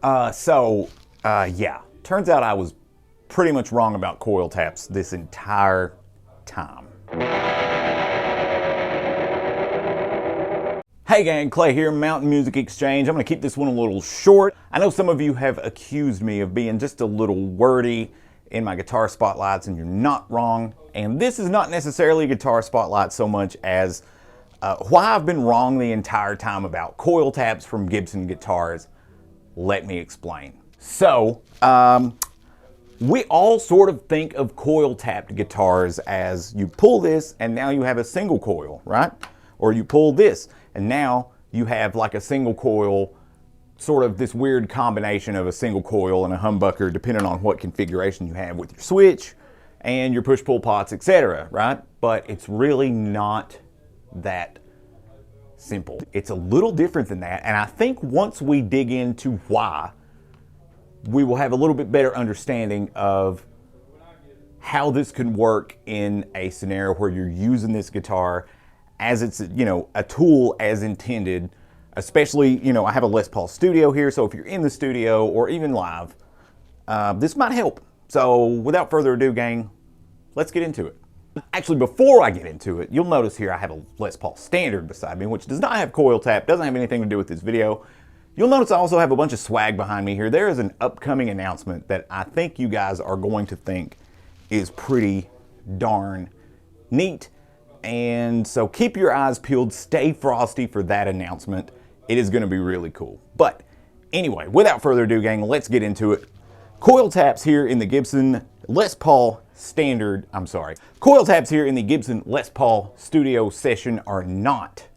Yeah, turns out I was pretty much wrong about coil taps this entire time. Hey gang, Clay here, Mountain Music Exchange. I'm gonna keep this one a little short. I know some of you have accused me of being just a little wordy in my guitar spotlights, and you're not wrong. And this is not necessarily a guitar spotlight so much as why I've been wrong the entire time about coil taps from Gibson guitars. Let me explain. So, we all sort of think of coil tapped guitars as you pull this and now you have a single coil, right? Or you pull this and now you have like a single coil, sort of this weird combination of a single coil and a humbucker depending on what configuration you have with your switch and your push-pull pots, etc., right? But it's really not that simple. It's a little different than that, and I think once we dig into why, we will have a little bit better understanding of how this can work in a scenario where you're using this guitar as it's, you know, a tool as intended. Especially, you know, I have a Les Paul Studio here, so if you're in the studio or even live, this might help. So without further ado, gang, let's get into it. Actually, before I get into it, you'll notice here I have a Les Paul Standard beside me, which does not have coil tap, doesn't have anything to do with this video. You'll notice I also have a bunch of swag behind me here. There is an upcoming announcement that I think you guys are going to think is pretty darn neat. And so keep your eyes peeled, stay frosty for that announcement. It is going to be really cool. But anyway, without further ado, gang, let's get into it. Coil taps here in the Gibson Les Paul Standard, coil taps here in the Gibson Les Paul Studio Session are not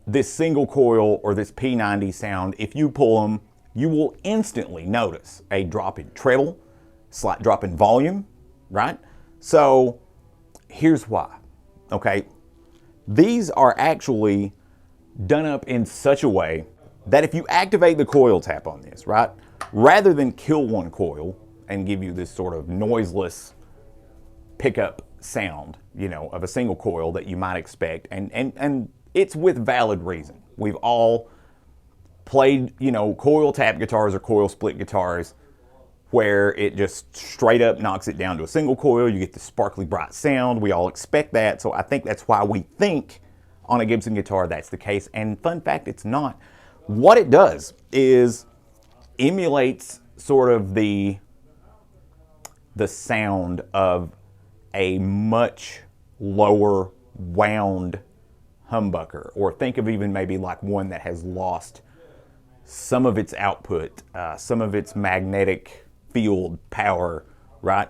this single coil or this P90 sound. If you pull them, you will instantly notice a drop in treble, slight drop in volume, right? So here's why, okay? These are actually done up in such a way that if you activate the coil tap on this, right, rather than kill one coil and give you this sort of noiseless pickup sound, you know, of a single coil that you might expect, and it's with valid reason. We've all played, you know, coil tap guitars or coil split guitars where it just straight up knocks it down to a single coil. You get the sparkly bright sound. We all expect that. So I think that's why we think on a Gibson guitar that's the case. And fun fact, it's not. What it does is emulates sort of the sound of a much lower wound humbucker, or think of even maybe like one that has lost some of its output, some of its magnetic field power, right?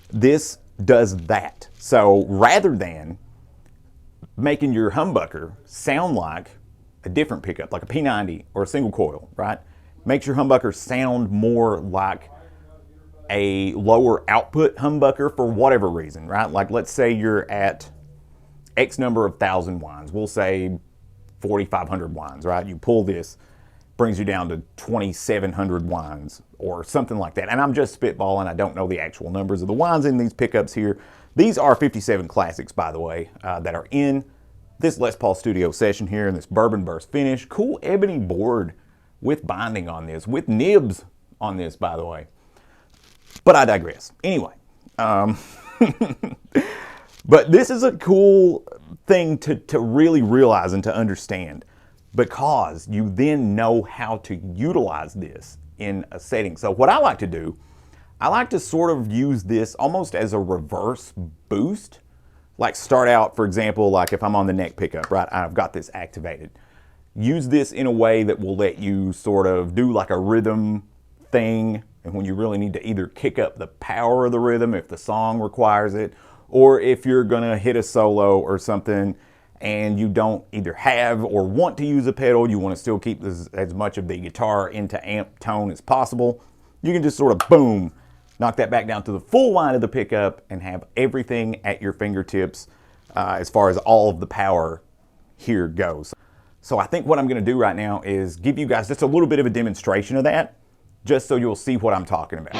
This does that. So rather than making your humbucker sound like a different pickup, like a P90 or a single coil, right? Makes your humbucker sound more like a lower output humbucker for whatever reason, right? Like let's say you're at X number of thousand winds, we'll say 4,500 winds, right? You pull this, brings you down to 2,700 winds or something like that. And I'm just spitballing, I don't know the actual numbers of the winds in these pickups here. These are 57 Classics, by the way, that are in this Les Paul Studio Session here in this bourbon burst finish. Cool ebony board with binding on this, with nibs on this, by the way. But I digress. Anyway, but this is a cool thing to really realize and to understand, because you then know how to utilize this in a setting. So what I like to do, I like to sort of use this almost as a reverse boost. Like start out, for example, like if I'm on the neck pickup, right, I've got this activated. Use this in a way that will let you sort of do like a rhythm thing, and when you really need to either kick up the power of the rhythm if the song requires it, or if you're gonna hit a solo or something and you don't either have or want to use a pedal, you want to still keep this, as much of the guitar into amp tone as possible, you can just sort of boom, knock that back down to the full line of the pickup and have everything at your fingertips as far as all of the power here goes. So I think what I'm going to do right now is give you guys just a little bit of a demonstration of that, just so you'll see what I'm talking about.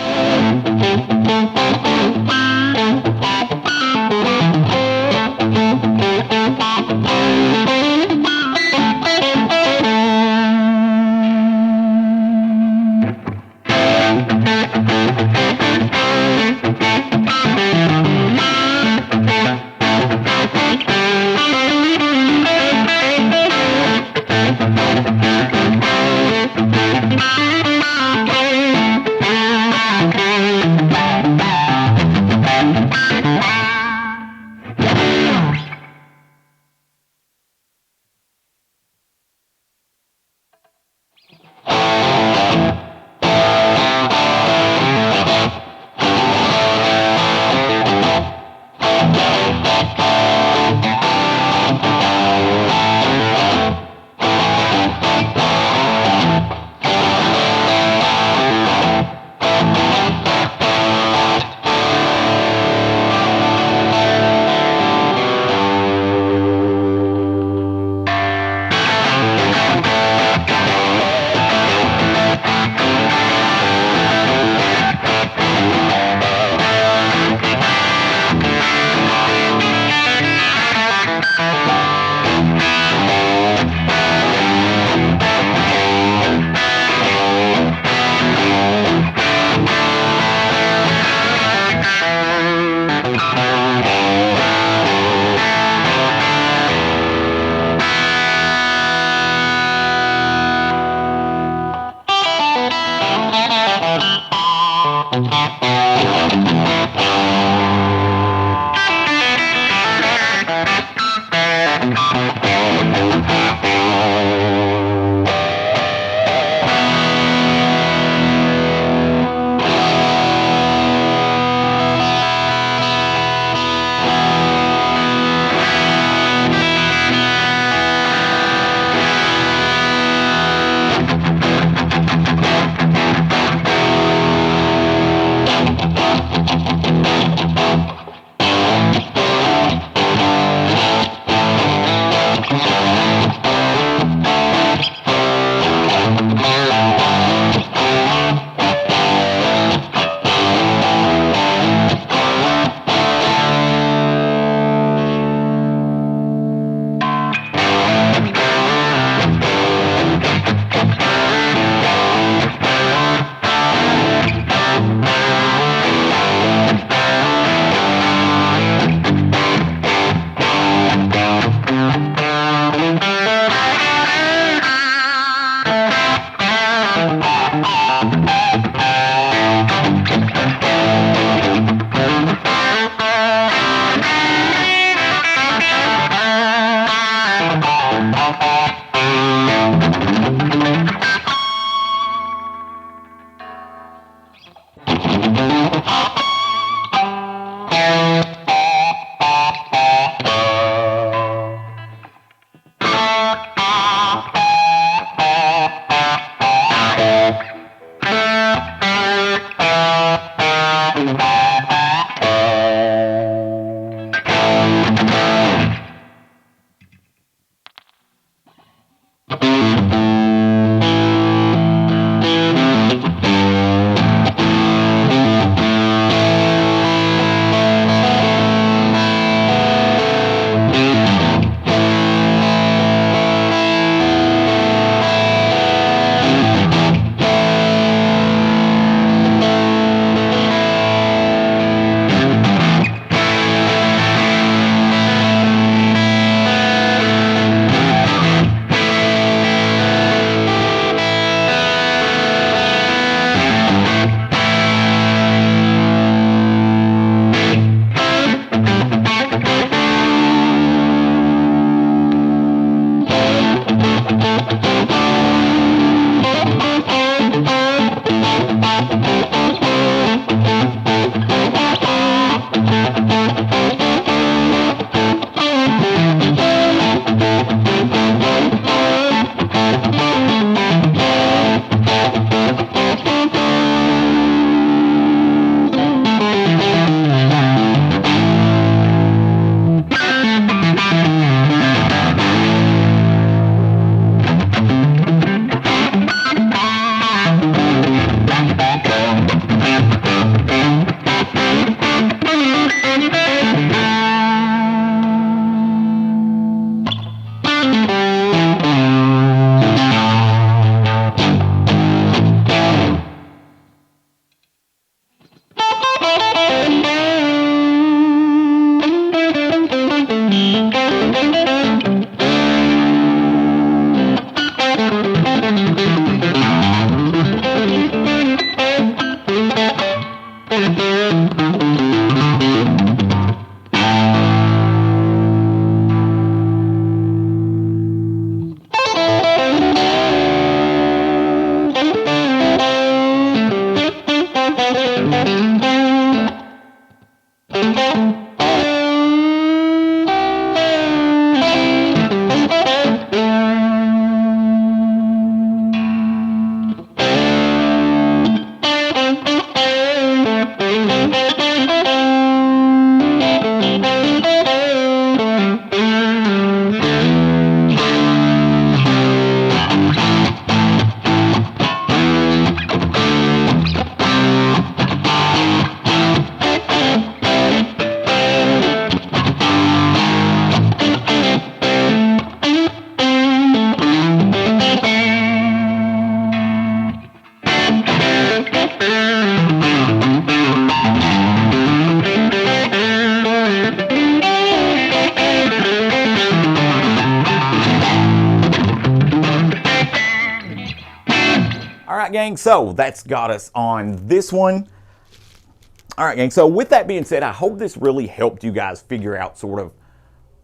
gang, so that's got us on this one. All right, gang, so with that being said, I hope this really helped you guys figure out sort of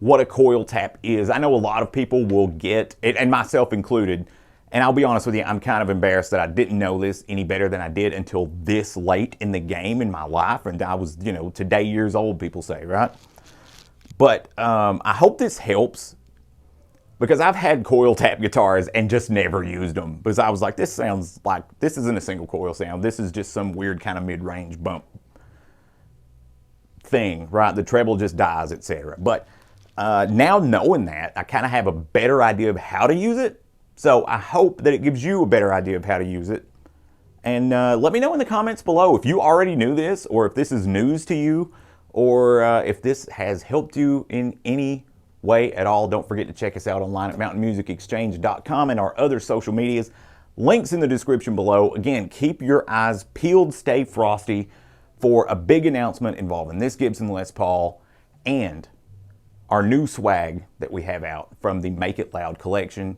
what a coil tap is. I know a lot of people will get it, and myself included, and I'll be honest with you, I'm kind of embarrassed that I didn't know this any better than I did until this late in the game in my life, and I was, you know, today years old, people say, right? But I hope this helps, because I've had coil tap guitars and just never used them, because I was like, this sounds like, this isn't a single coil sound, this is just some weird kind of mid-range bump thing, right? The treble just dies, etc. But now knowing that, I kind of have a better idea of how to use it. So I hope that it gives you a better idea of how to use it. And let me know in the comments below if you already knew this, or if this is news to you, or if this has helped you in any way at all. Don't forget to check us out online at mountainmusicexchange.com and our other social medias. Links in the description below. Again, keep your eyes peeled, stay frosty for a big announcement involving this Gibson Les Paul and our new swag that we have out from the Make It Loud collection.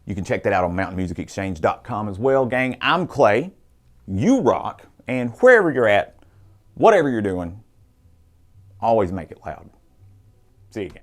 You can check that out on mountainmusicexchange.com as well, gang. I'm Clay. You rock. And wherever you're at, whatever you're doing, always make it loud. See you again.